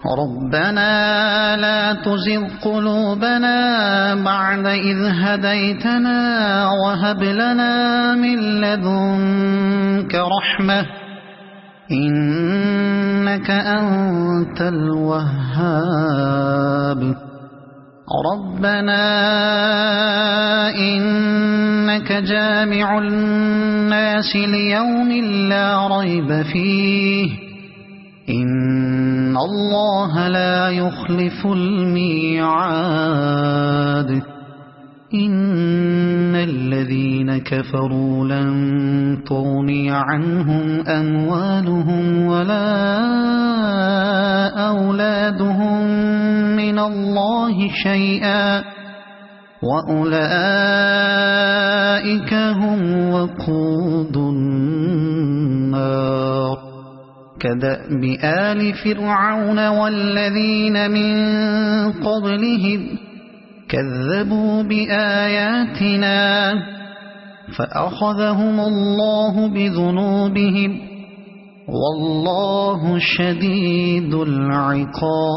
ربنا لا تزغ قلوبنا بعد إذ هديتنا وهب لنا من لدنك رحمة إنك أنت الوهاب ربنا إنك جامع الناس ليوم لا ريب فيه إن الله لا يخلف الميعاد إن الذين كفروا لن تغني عنهم أموالهم ولا أولادهم من الله شيئا وأولئك هم وقود النار كدأب آل فرعون والذين من قبلهم كذبوا بآياتنا فأخذهم الله بذنوبهم والله شديد العقاب